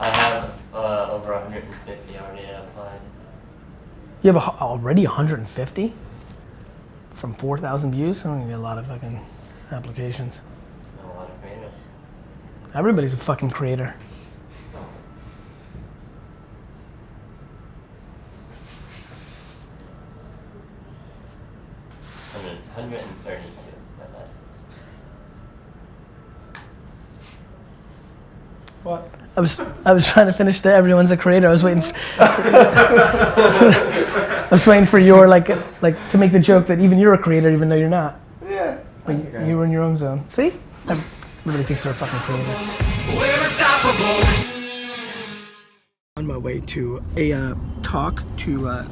I have over 150 already applied. You have already 150? From 4,000 views? I don't get a lot of fucking applications. A lot of creators. Everybody's a fucking creator. I mean, 132. Not bad. What? I was trying to finish the everyone's a creator. I was waiting. I was waiting for your like to make the joke that even you're a creator, even though you're not. Yeah. But you were in your own zone. See? Everybody thinks they're a fucking creator. We're unstoppable. On my way to a talk to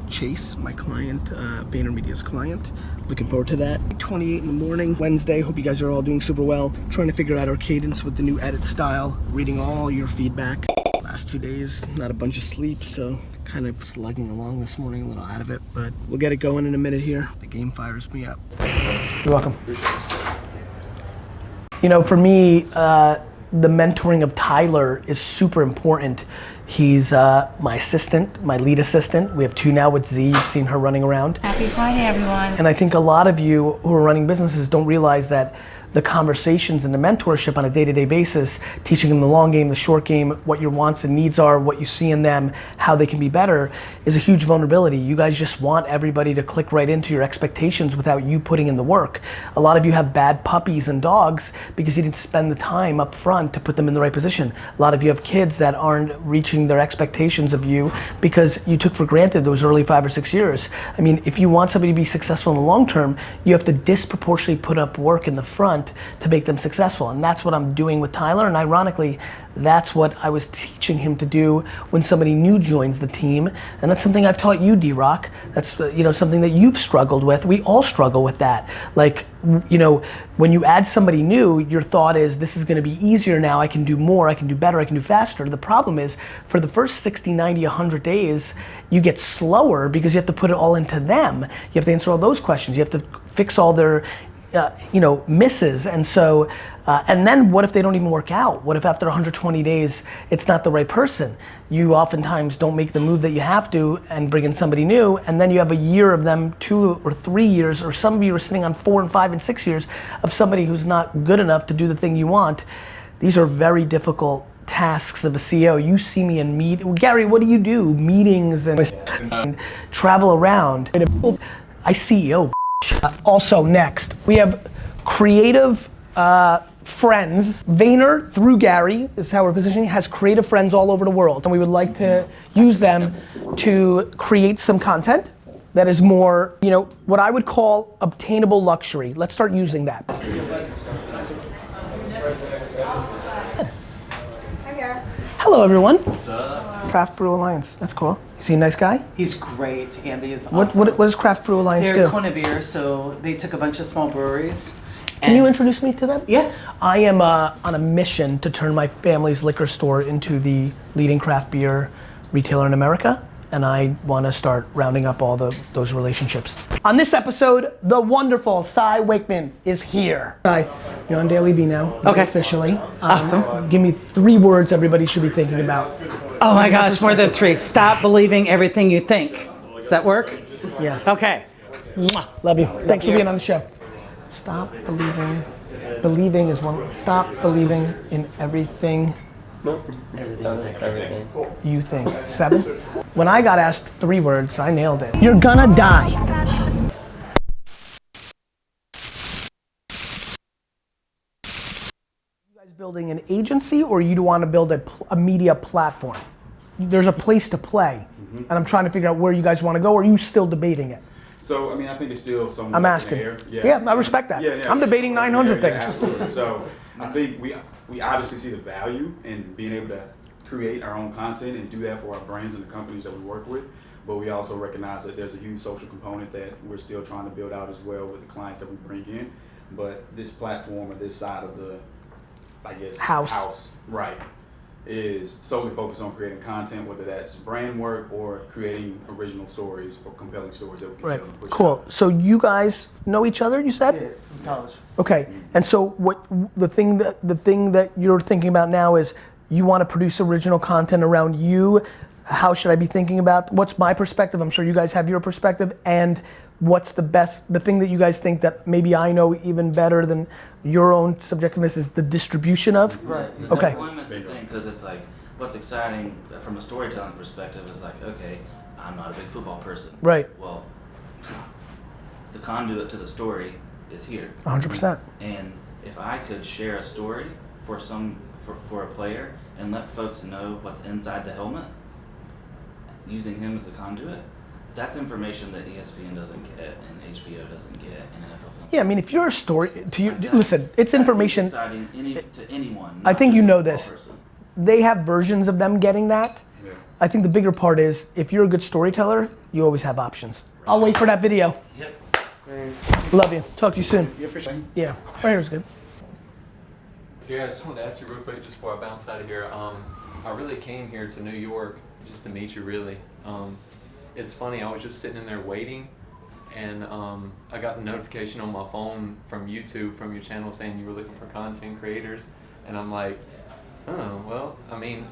Chase, my client, VaynerMedia's client. Looking forward to that. 28 in the morning, Wednesday. Hope you guys are all doing super well. Trying to figure out our cadence with the new edit style. Reading all your feedback. Last 2 days, not a bunch of sleep, so kind of slugging along this morning, a little out of it, but we'll get it going in a minute here. The game fires me up. You're welcome. You know, for me, the mentoring of Tyler is super important. He's my assistant, my lead assistant. We have 2 now with Z. You've seen her running around. Happy Friday, everyone. And I think a lot of you who are running businesses don't realize that the conversations and the mentorship on a day-to-day basis, teaching them the long game, the short game, what your wants and needs are, what you see in them, how they can be better, is a huge vulnerability. You guys just want everybody to click right into your expectations without you putting in the work. A lot of you have bad puppies and dogs because you didn't spend the time up front to put them in the right position. A lot of you have kids that aren't reaching their expectations of you because you took for granted those early 5 or 6 years. I mean, if you want somebody to be successful in the long term, you have to disproportionately put up work in the front to make them successful, and that's what I'm doing with Tyler, and ironically, that's what I was teaching him to do when somebody new joins the team, and that's something I've taught you, D-Rock. That's something that you've struggled with. We all struggle with that. Like, when you add somebody new, your thought is, this is gonna be easier now, I can do more, I can do better, I can do faster. The problem is, for the first 60, 90, 100 days, you get slower because you have to put it all into them. You have to answer all those questions. You have to fix all their misses, and so, and then what if they don't even work out? What if after 120 days, it's not the right person? You oftentimes don't make the move that you have to and bring in somebody new, and then you have a year of them, 2 or 3 years, or some of you are sitting on 4 and 5 and 6 years of somebody who's not good enough to do the thing you want. These are very difficult tasks of a CEO. You see me in Gary, what do you do? Meetings and travel around. I CEO. Also next, we have creative friends. Vayner, through Gary, is how we're positioning, has creative friends all over the world. And we would like to use them to create some content that is more, what I would call obtainable luxury. Let's start using that. Hello everyone. What's up? Craft Brew Alliance, that's cool. Is he a nice guy? He's great. Andy is awesome. What does Craft Brew Alliance do? They're Kona beer, so they took a bunch of small breweries. Can you introduce me to them? Yeah. I am on a mission to turn my family's liquor store into the leading craft beer retailer in America, and I want to start rounding up all those relationships. On this episode, the wonderful Cy Wakeman is here. Cy, you're on Dailyvee now, Okay. officially. Awesome. Give me 3 words everybody should be thinking about. Oh my gosh, more than 3. Stop believing everything you think. Does that work? Yes. Okay. Mwah. Love you. Thanks for being on the show. Stop believing. Believing is one. Stop believing in everything. Everything. You think. 7. When I got asked 3 words, I nailed it. You're gonna die. You guys building an agency, or you want to build a media platform? There's a place to play, and I'm trying to figure out where you guys want to go. Or are you still debating it? So, I mean, I think it's still somewhat I'm up in asking. the air. Yeah, I respect that. I'm debating 900 things. Absolutely. So, I think we obviously see the value in being able to create our own content and do that for our brands and the companies that we work with. But we also recognize that there's a huge social component that we're still trying to build out as well with the clients that we bring in. But this platform or this side of the, I guess, house, right, is solely focused on creating content, whether that's brand work or creating original stories or compelling stories that we can tell and push Cool. out. So you guys know each other, you said? Yeah, since college. Okay. And so what the thing that you're thinking about now is you want to produce original content around you, how should I be thinking about, what's my perspective? I'm sure you guys have your perspective, and what's the thing that you guys think that maybe I know even better than your own subjectiveness is the distribution of? Right. Okay. Deployment's the thing, because it's like, what's exciting from a storytelling perspective is like, okay, I'm not a big football person. Right. Well, the conduit to the story is here. 100%. And if I could share a story for a player and let folks know what's inside the helmet, using him as the conduit, that's information that ESPN doesn't get and HBO doesn't get and NFL film. Yeah, I mean, if you're a story, listen, it's information. That's exciting to anyone. I think not you just know a this. football person. They have versions of them getting that. Yeah. I think the bigger part is, if you're a good storyteller, you always have options. I'll wait for that video. Yep. Love you. Talk to you soon. You fishing? Yeah, right here's good. Yeah, I just wanted to ask you real quick, just before I bounce out of here. I really came here to New York just to meet you, really. It's funny, I was just sitting in there waiting, and I got the notification on my phone from YouTube, from your channel, saying you were looking for content creators, and I'm like, oh, well, I mean,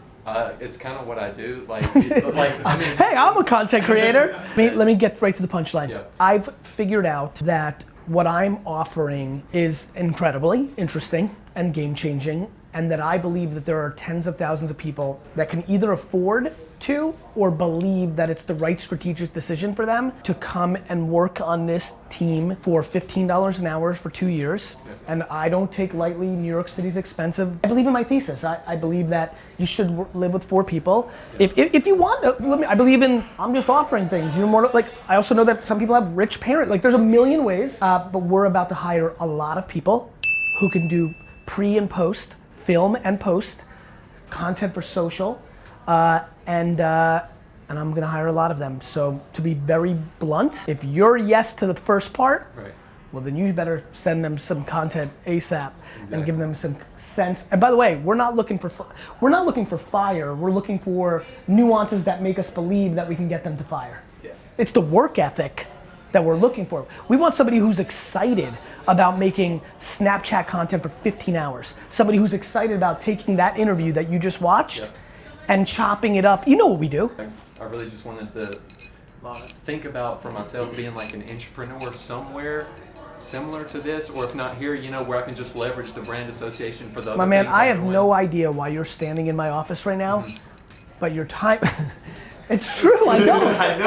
it's kind of what I do. Hey, I'm a content creator. Let me get right to the punchline. Yeah. I've figured out that what I'm offering is incredibly interesting and game-changing, and that I believe that there are tens of thousands of people that can either afford to or believe that it's the right strategic decision for them to come and work on this team for $15 an hour for 2 years. Yeah. And I don't take lightly New York City's expensive. I believe in my thesis. I believe that you should live with 4 people. Yeah. If you want, I believe in, I'm just offering things. You're more like, I also know that some people have rich parents. Like, there's a million ways, but we're about to hire a lot of people who can do pre and post, film and post, content for social, and I'm gonna hire a lot of them. So to be very blunt, if you're yes to the first part, Right. well then you better send them some content ASAP and Exactly. give them some sense. And by the way, we're not looking for fire. We're looking for nuances that make us believe that we can get them to fire. Yeah. It's the work ethic that we're looking for. We want somebody who's excited about making Snapchat content for 15 hours. Somebody who's excited about taking that interview that you just watched Yep. and chopping it up. You know what we do. I really just wanted to think about for myself being like an entrepreneur somewhere similar to this, or if not here, you know, where I can just leverage the brand association for the other My man, things I I'm have doing. no idea why you're standing in my office right now, but your time, it's true, I know.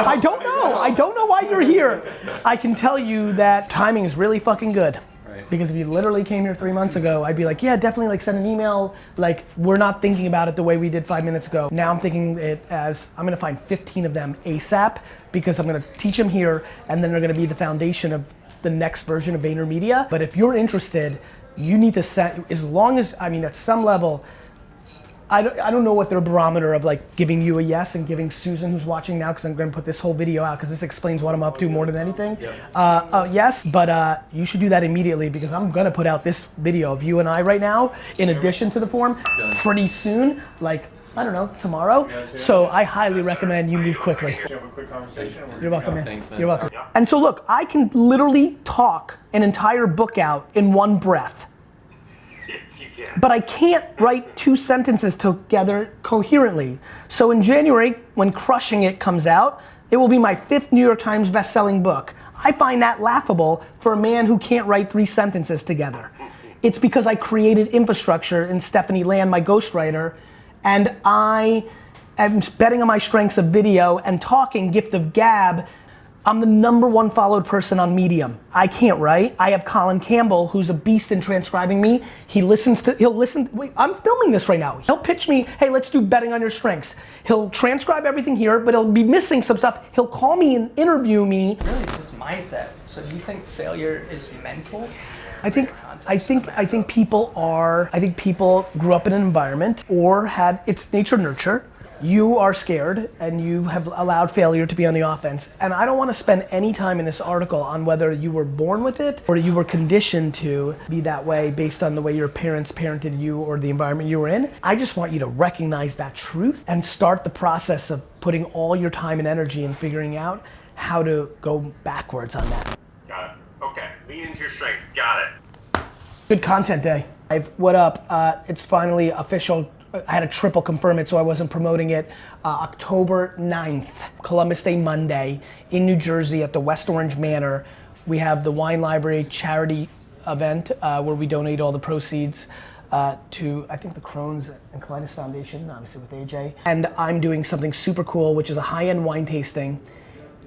I don't know why you're here. I can tell you that timing is really fucking good. Right. Because if you literally came here 3 months ago, I'd be like, yeah, definitely, like, send an email. Like, we're not thinking about it the way we did 5 minutes ago. Now I'm thinking it as, I'm gonna find 15 of them ASAP, because I'm gonna teach them here, and then they're gonna be the foundation of the next version of VaynerMedia. But if you're interested, you need to set, as long as, I mean, at some level, I don't know what their barometer of like giving you a yes and giving Susan, who's watching now, because I'm going to put this whole video out because this explains what I'm up to more than anything. Yes, but you should do that immediately, because I'm going to put out this video of you and I right now, in addition to the form, pretty soon, like, I don't know, tomorrow. So I highly recommend you move quickly. Have a quick conversation. You're welcome, man. Thanks, man. You're welcome. And so look, I can literally talk an entire book out in one breath. Yes, you can. But I can't write 2 sentences together coherently. So in January, when Crushing It comes out, it will be my 5th New York Times bestselling book. I find that laughable for a man who can't write 3 sentences together. It's because I created infrastructure in Stephanie Land, my ghostwriter, and I am betting on my strengths of video and talking, gift of gab. I'm the #1 followed person on Medium. I can't write. I have Colin Campbell, who's a beast in transcribing me. He'll listen, wait, I'm filming this right now. He'll pitch me, hey, let's do betting on your strengths. He'll transcribe everything here, but he'll be missing some stuff. He'll call me and interview me. Really, it's just mindset. So do you think failure is mental? I think people grew up in an environment or had, it's nature nurture. You are scared and you have allowed failure to be on the offense. And I don't want to spend any time in this article on whether you were born with it or you were conditioned to be that way based on the way your parents parented you or the environment you were in. I just want you to recognize that truth and start the process of putting all your time and energy in figuring out how to go backwards on that. Got it. Okay. Lean into your strengths. Got it. Good content day. What up? It's finally official. I had to triple confirm it so I wasn't promoting it. October 9th, Columbus Day Monday in New Jersey at the West Orange Manor. We have the Wine Library charity event where we donate all the proceeds to, I think, the Crohn's and Colitis Foundation, obviously with AJ. And I'm doing something super cool, which is a high-end wine tasting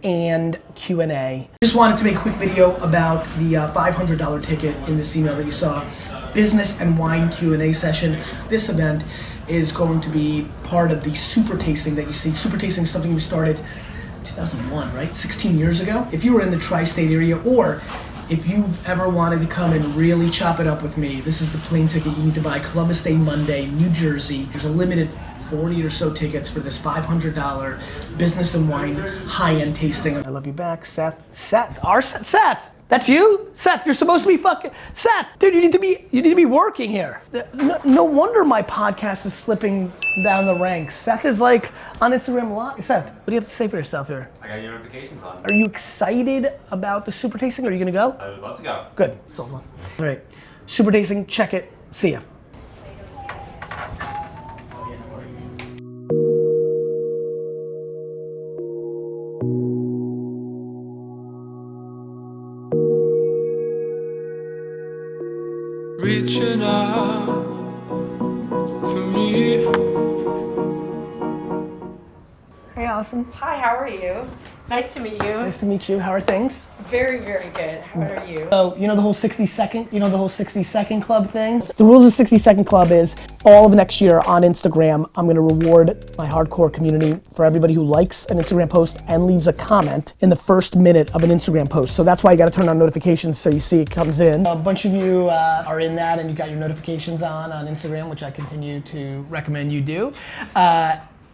and Q&A. Just wanted to make a quick video about the $500 ticket in this email that you saw. Business and wine Q&A session. This event is going to be part of the super tasting that you see. Super tasting is something we started 2001, right? 16 years ago. If you were in the tri-state area, or if you've ever wanted to come and really chop it up with me, this is the plane ticket you need to buy. Columbus Day Monday, New Jersey. There's a limited 40 or so tickets for this $500 business and wine high-end tasting. I love you back, Seth. Seth! That's you? Seth, you're supposed to be fucking, Seth, dude, you need to be working here. No wonder my podcast is slipping down the ranks. Seth is like on Instagram Live. Seth, what do you have to say for yourself here? I got your notifications on. Are you excited about the super tasting? Are you gonna go? I would love to go. Good, sold one. All right, super tasting, check it, see ya. Reaching out for me. Hey, Allison. Hi, how are you? Nice to meet you. Nice to meet you. How are things? Very, very good. How are you? So, you know the whole 60-second club thing? The rules of 60-second club is all of next year on Instagram, I'm gonna reward my hardcore community for everybody who likes an Instagram post and leaves a comment in the first minute of an Instagram post. So that's why you gotta turn on notifications so you see it comes in. A bunch of you are in that and you got your notifications on Instagram, which I continue to recommend you do.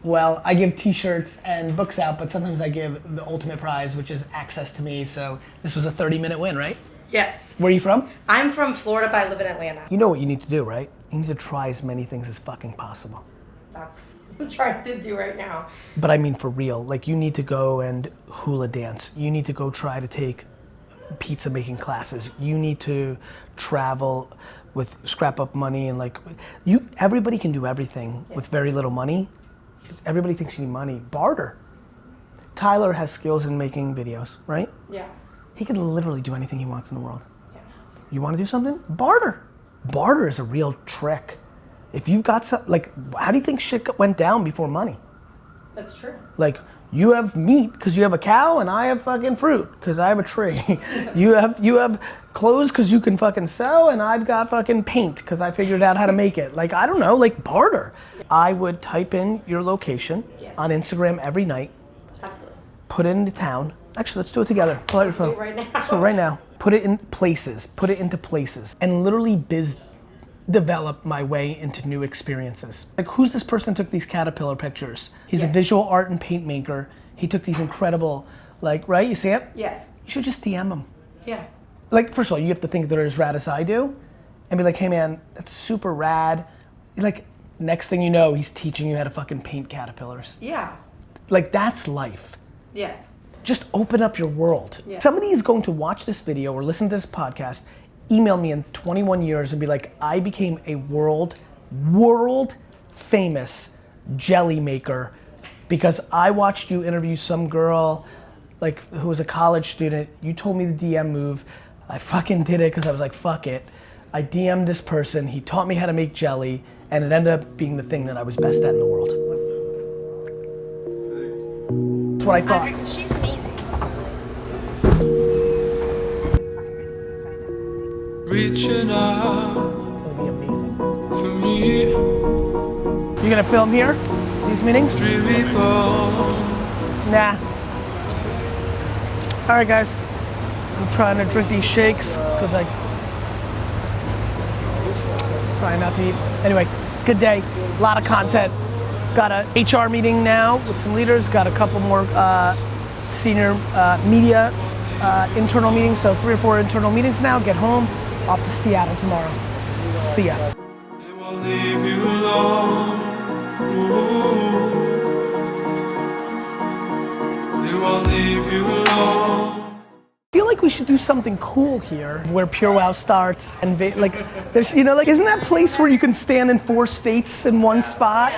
Well, I give t-shirts and books out, but sometimes I give the ultimate prize, which is access to me. So this was a 30-minute win, right? Yes. Where are you from? I'm from Florida, but I live in Atlanta. You know what you need to do, right? You need to try as many things as fucking possible. That's what I'm trying to do right now. But I mean for real, like you need to go and hula dance. You need to go try to take pizza making classes. You need to travel with scrap up money and like, everybody can do everything with very little money. Everybody thinks you need money. Barter. Tyler has skills in making videos, right? Yeah. He can literally do anything he wants in the world. Yeah. You want to do something? Barter. Barter is a real trick. If you've got some, like, how do you think shit went down before money? That's true. Like, you have meat because you have a cow and I have fucking fruit because I have a tree. you have clothes because you can fucking sew and I've got fucking paint because I figured out how to make it. Like, I don't know, like barter. I would type in your location on Instagram every night. Absolutely. Put it into town. Actually, let's do it together. Pull out your phone. Do it right now. Let's do it right now. Put it in places. Put it into places. And literally develop my way into new experiences. Like, who's this person who took these caterpillar pictures? He's a visual art and paint maker. He took these incredible, like, right? You see it? Yes. You should just DM him. Yeah. Like, first of all, you have to think they're as rad as I do and be like, hey man, that's super rad. Like, next thing you know, he's teaching you how to fucking paint caterpillars. Yeah. Like, that's life. Yes. Just open up your world. Yeah. Somebody is going to watch this video or listen to this podcast, email me in 21 years and be like, I became a world famous jelly maker because I watched you interview some girl like who was a college student. You told me the DM move. I fucking did it because I was like, fuck it. I DM'd this person. He taught me how to make jelly and it ended up being the thing that I was best at in the world. That's what I thought. She's amazing. Reaching out It'll be amazing. for me. You gonna film here? These meetings? Nah. All right, guys. I'm trying to drink these shakes because I try not to eat. Anyway, good day. A lot of content. Got a HR meeting now with some leaders. Got a couple more senior media internal meetings. So 3 or 4 internal meetings now. Get home. Off to Seattle tomorrow. See ya. They won't leave you alone. They won't leave you alone. I feel like we should do something cool here where Pure Wow starts and like, there's, you know, like, isn't that place where you can stand in 4 states in one spot?